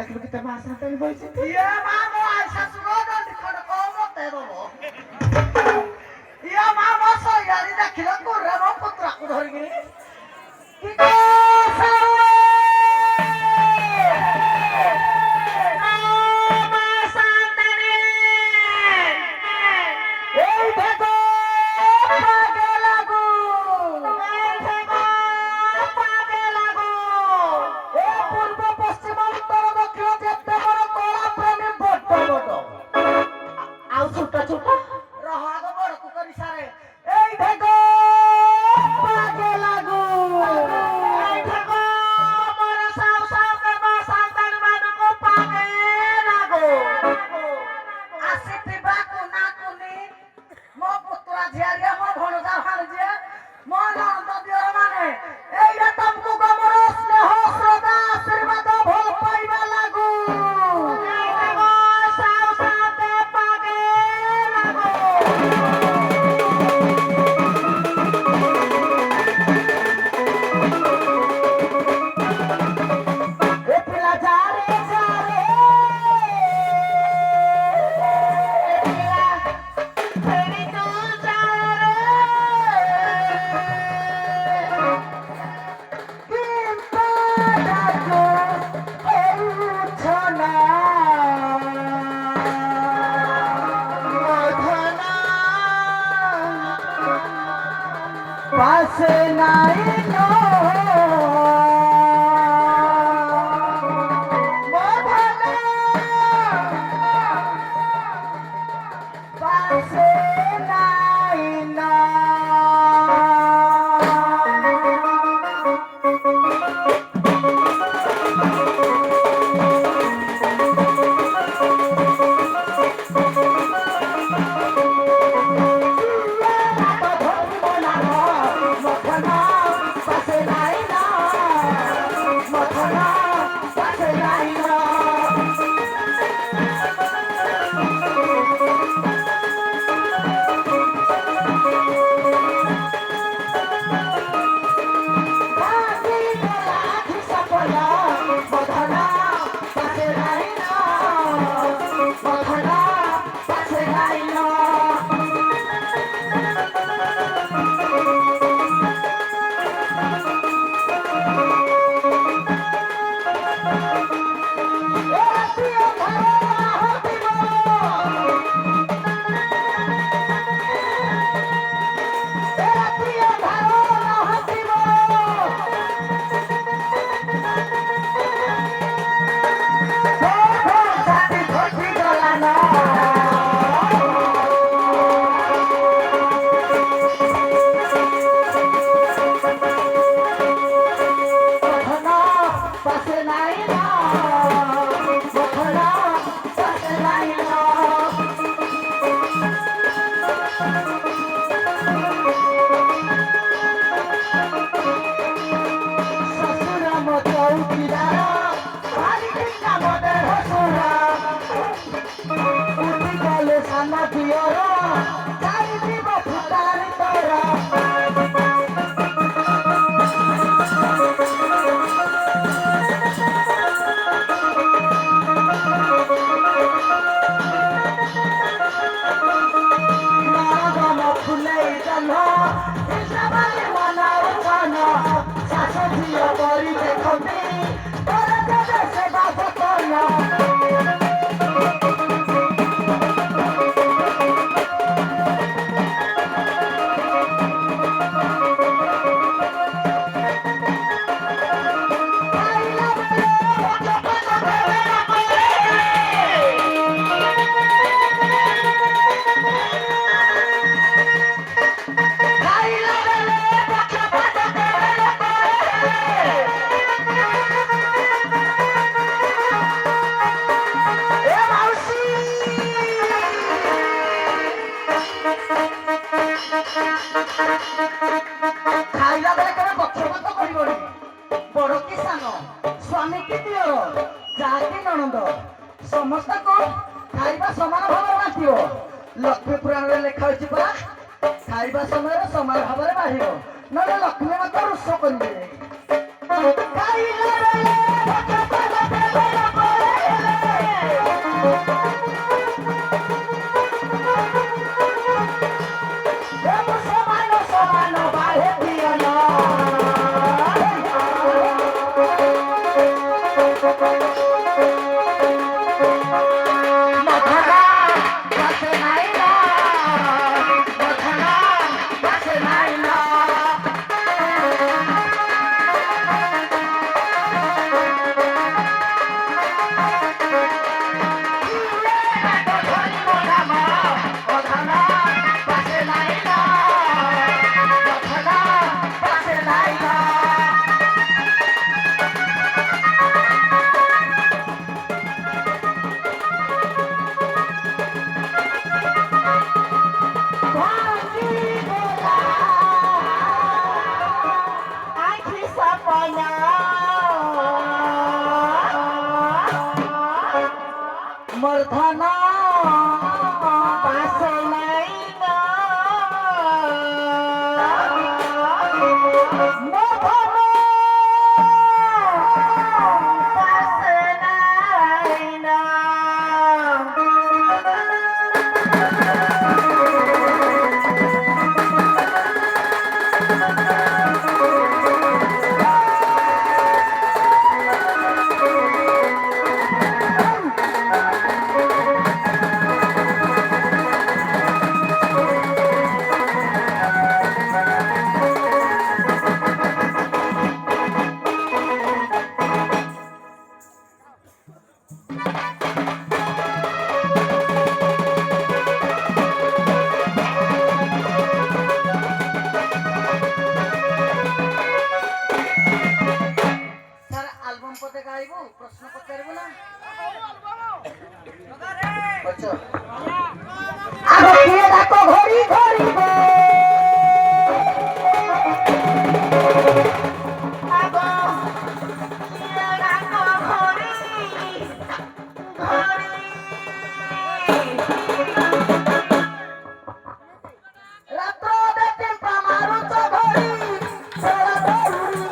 দেখলো kita masa tadi boys. Iya mamo Aisyah surono di kono komo tebobo. Iya mamo so yari dakilo kurra mo putra ku dhori gini. Kiko sawe. Mama santani. Ei bego page lagu. Bego page lagu. E purbo পশ্চিম উত্তর দক্ষিণ যেতে বড় কলা প্রেমী বড় বড় আউ ছোট ছোট রহাগ বড় কুকরি সারে এই দেখো পাগে লাগু এই দেখো মোর সাউ সাউ দেব সন্তান মানুষ পাগে লাগু আসি পিবা কুনা কুনি মো পুত্রা ঝিয়ারিয়া মো ভণজা ভাণজিয়া মো নন্দ দিওর মানে এইটা তমকু গমর স্নেহ শ্রদ্ধা আশীর্বাদ ভাল পাইবা লাগু এই দেখো সাউ সাউতে পাগে লাগু এ পিলা যারে যারে এ পিলা ফেরি তু যারে কিন্তু ডাকো এই উঠনা মধনা পাশে নাই নো মধনা পাশে নাই না পাশে নাই না ଦିଅର ଯାହାକି ନଣନ୍ଦ ସମସ୍ତଙ୍କୁ ଖାଇବା ସମାନ ଭାବରେ ବାଣ୍ଟିବ। ଲକ୍ଷ୍ମୀ ପୁରାଣରେ ଲେଖା ହୋଇଛି ପରା ଖାଇବା ସମୟରେ ସମାନ ଭାବରେ ବାଢିବ ନହେଲେ ଲକ୍ଷ୍ମୀ ମାତା ରୁଷ କରିବେ। ଖାଇଲା ବେଳେ ଭଗବାନ ଦେଲା ପରେ ସମାନ ସମାନ ବାଢେ ଦିଅନ। मर्धाना पासे नाही ना मर्धाना पासे नाही ना प्रश्न पचारिबु ना अच्छा आगो किए डाको घड़ी घड़ी गो आगो किए डाको घड़ी घड़ी रातो देते मारू तो घड़ी सोला दौड़ी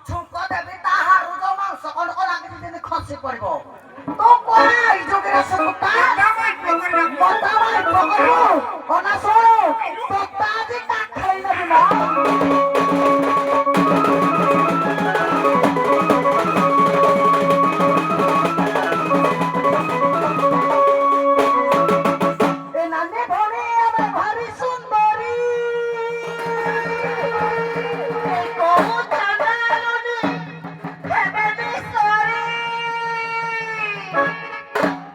ଛୁଙ୍କ ଦେବି ତାହାର ଯୋଉ ମାଂସ କଣ ଲାଗିଛି ଯେମିତି ଖସି ପଡିବ ତୁ କଣ ଏଇ ଯୋଗରେ ସୁତା ମତା ଭାଇ ପକଡୁ କନା ଶୁଣୁ ତୋତା ଆଜି କାଖେଇ ନେବି ନା ଏ ନାନୀ ଭଉଣୀ ଆମେ ଭାରି ସୁନ୍ଦରୀ କୋଉ ଚାଣ୍ଡାଳୁନି ହେବେ ବିଷରୀ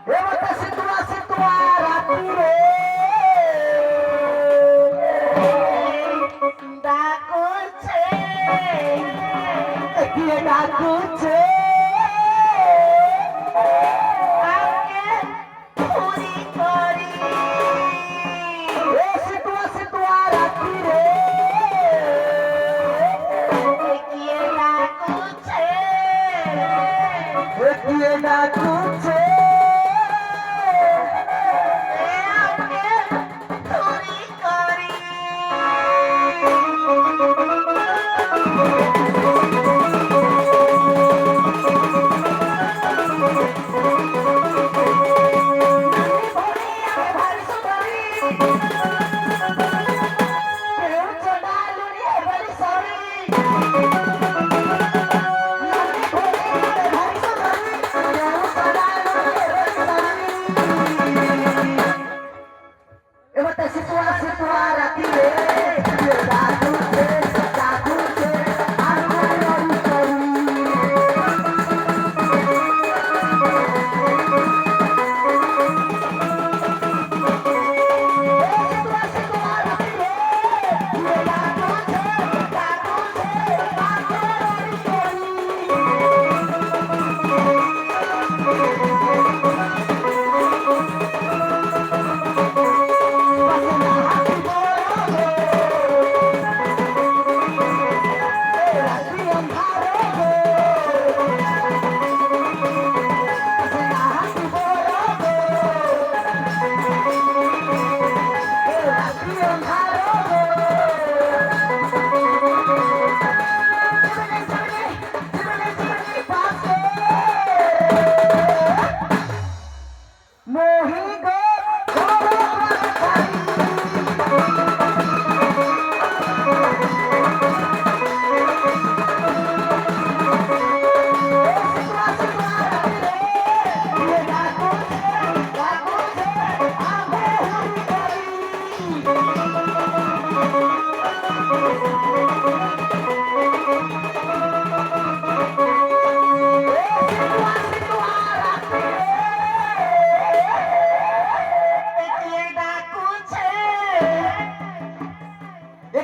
ଏ ମତେ ଶୀତୁଆ ରାତିରେ ଡାକୁଛେ କିଏ ଡାକୁଛେ ଆଗେ ପୁରୀ କରି ଏ ଶୀତୁଆ ରାତିରେ କିଏ ଡାକୁଛେ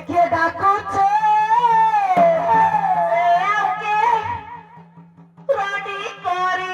କିଏ ଡାକୁଛେ ଆଗେ ପୁରୀ କରି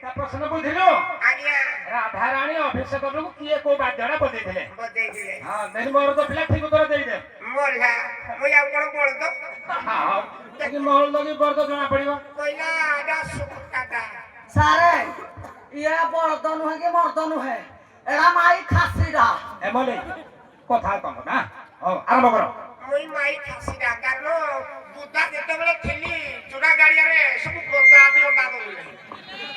ତା ପ୍ରଶ୍ନ ବୁଝିଲୁ ଆଜ୍ଞା ରାଧାରାଣୀ ଅଭିଷେକ ବେଳକୁ କିଏ କୋଉ ବାଦ୍ୟଟା ବଜେଇଥିଲେ ବଜେଇଥିଲେ ହଁ ଦେଖି ମୋର ତ ପିଲା ଠିକ ଉତ୍ତର ଦେଇଦେ ମରିଲା ମୁଁ ଆଉ କଣ ବଳଦ ହଁ ଦେଖି ମହଲ ଲଗି ବରଦ ଜଣା ପଡିବ କହିଲା ଆଡା ସୁକାଟା ସାରେ ଇଏ ବଳଦ ନୁହେଁ କି ମର୍ଦ ନୁହେଁ ଏଟା ମାଇ ଖାସିଟା ଏମଲେ କଥା କମ ନା ହଉ ଆରମ୍ଭ କର ମୁଇଁ ମାଇ ଖାସିଟା କାରଣ ବୁଧା ଯେତେବେଳେ ଥିଲି ଚୁଡ଼ା ଗାଡ଼ିଆରେ ସବୁ ଗଞ୍ଜା ଆଦି ଅଣ୍ଡା ଦଉଥିଲେ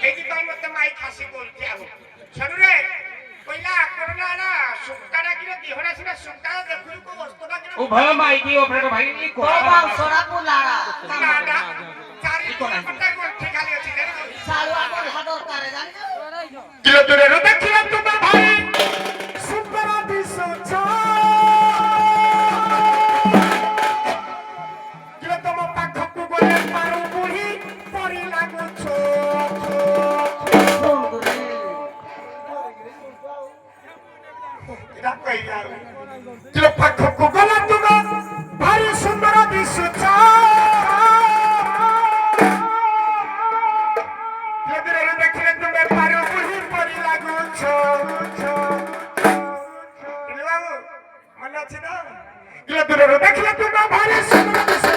ସେଇଥିପାଇଁ ମତେ ମାଇ ଖାସି କହୁଛି ଆଉ ଛଡୁରେ କହିଲା କରନା ଏଟା ସୁକାଟା କିରେ ଦିହଟା ସିନା ସୁକା ଦେଖୁଛୁ କୋଉ ବସ୍ତୁଟା କିରେ ଉଭୟ ମାଇକି ଅପରେଟର ଭାଇ ଇ ତୋ ବାଉଁଶଟା ବୁଲାଡ଼ା ନାଟା ଚାରି ପଟା ଗଣ୍ଠି ଖାଲି ଅଛି ଶାଳୁଆ ବଢା ଦରକାର ଜାଣିଛୁ କିଲୋ ଦୂରରୁ ଦେଖିଲେ ତୁମେ ଭାଇ ସୁନ୍ଦର ଦିଶୁଛ କିଲୋ ତମ ପାଖକୁ ଗଲେ ପାରୁ ବୁଢୀ ପରି ଲାଗୁଛ ସୁନ୍ଦରୀ କିଲୋ ପାଖକୁ ଗଲେ ତୁମେ ଭାରି ସୁନ୍ଦର ଦିଶୁଛ କିଲୋ ଦୂରରୁ ଦେଖିଲେ ତୁମେ ପାରୁ ବୁଢୀ ପରି ଲାଗୁଛ କିଲୋ ବାବୁ ମନେ ଅଛି ନା କିଲୋ ଦୂରରୁ ଦେଖିଲେ ତୁମେ ଭାରି ସୁନ୍ଦର ଦିଶୁଛ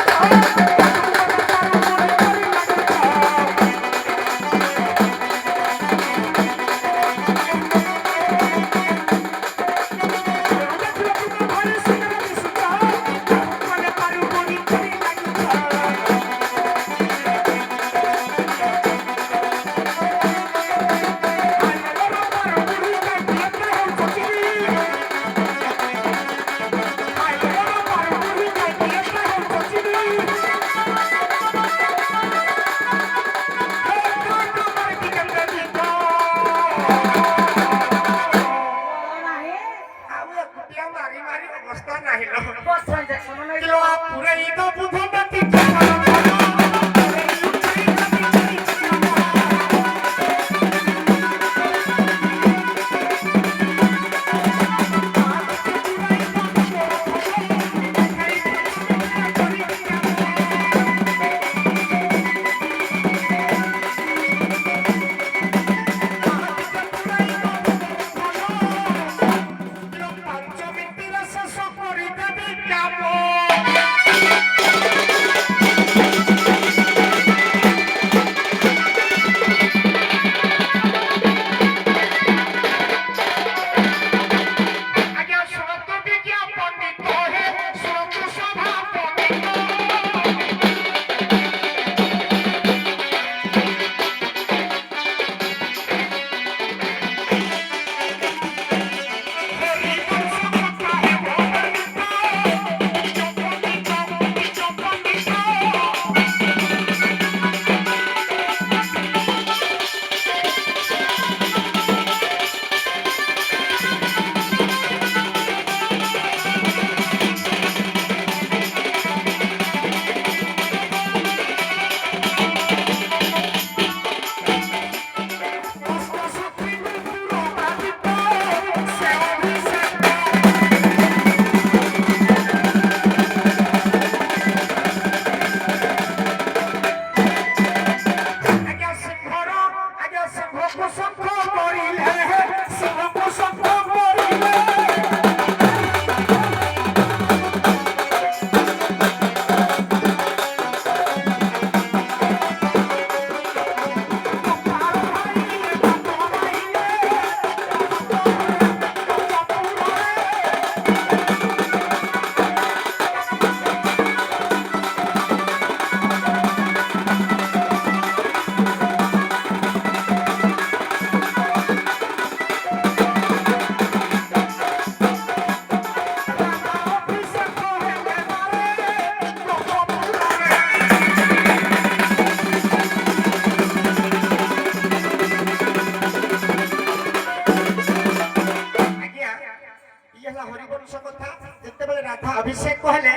ଅଭିଷେକ କହିଲେ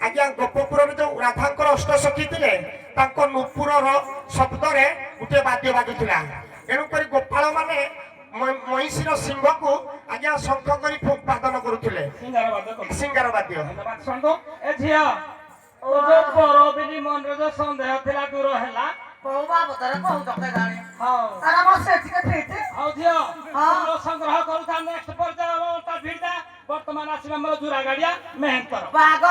ଆଜ୍ଞା ଗୋପପୁରରେ ଯୋଉ ରାଧାଙ୍କର ଅଷ୍ଟସଖୀ ଥିଲେ ତାଙ୍କ ନୂପୁରର ଶବ୍ଦରେ ଗୋଟିଏ ବାଦ୍ୟ ବାଜୁଥିଲା ଏଣୁକରି ଗୋପାଳ ମାନେ ମଇଁଷିର ସିଂହକୁ ଆଜ୍ଞା ଶଙ୍ଖ କରି ବାଦନ କରୁଥିଲେ ସିଙ୍ଗାର ବାଦ୍ୟ ଶୁଣନ୍ତୁ ଏ ଝିଅ ଯୋଉ ବରବିଲି ମନରେ ଯୋଉ ସନ୍ଦେହ ଥିଲା ଦୂର ହେଲା କୋଉ ବାବଦରେ କହୁଛ କେଜାଣି ହଉ ଆରେ ମୋ ସେଠିକେ ଫିଟ୍ ହଉ ଝିଅ ହଁ। ଫୁଲ ସଂଗ୍ରହ କରୁଥା ନେକ୍ସଟ ପର୍ଯ୍ୟାୟ ତା ଭିଡା ବର୍ତ୍ତମାନ ଆସିବା ମୋର ଜୁରା ଗାଡିଆ ମେହେନ୍ତର ବାଗ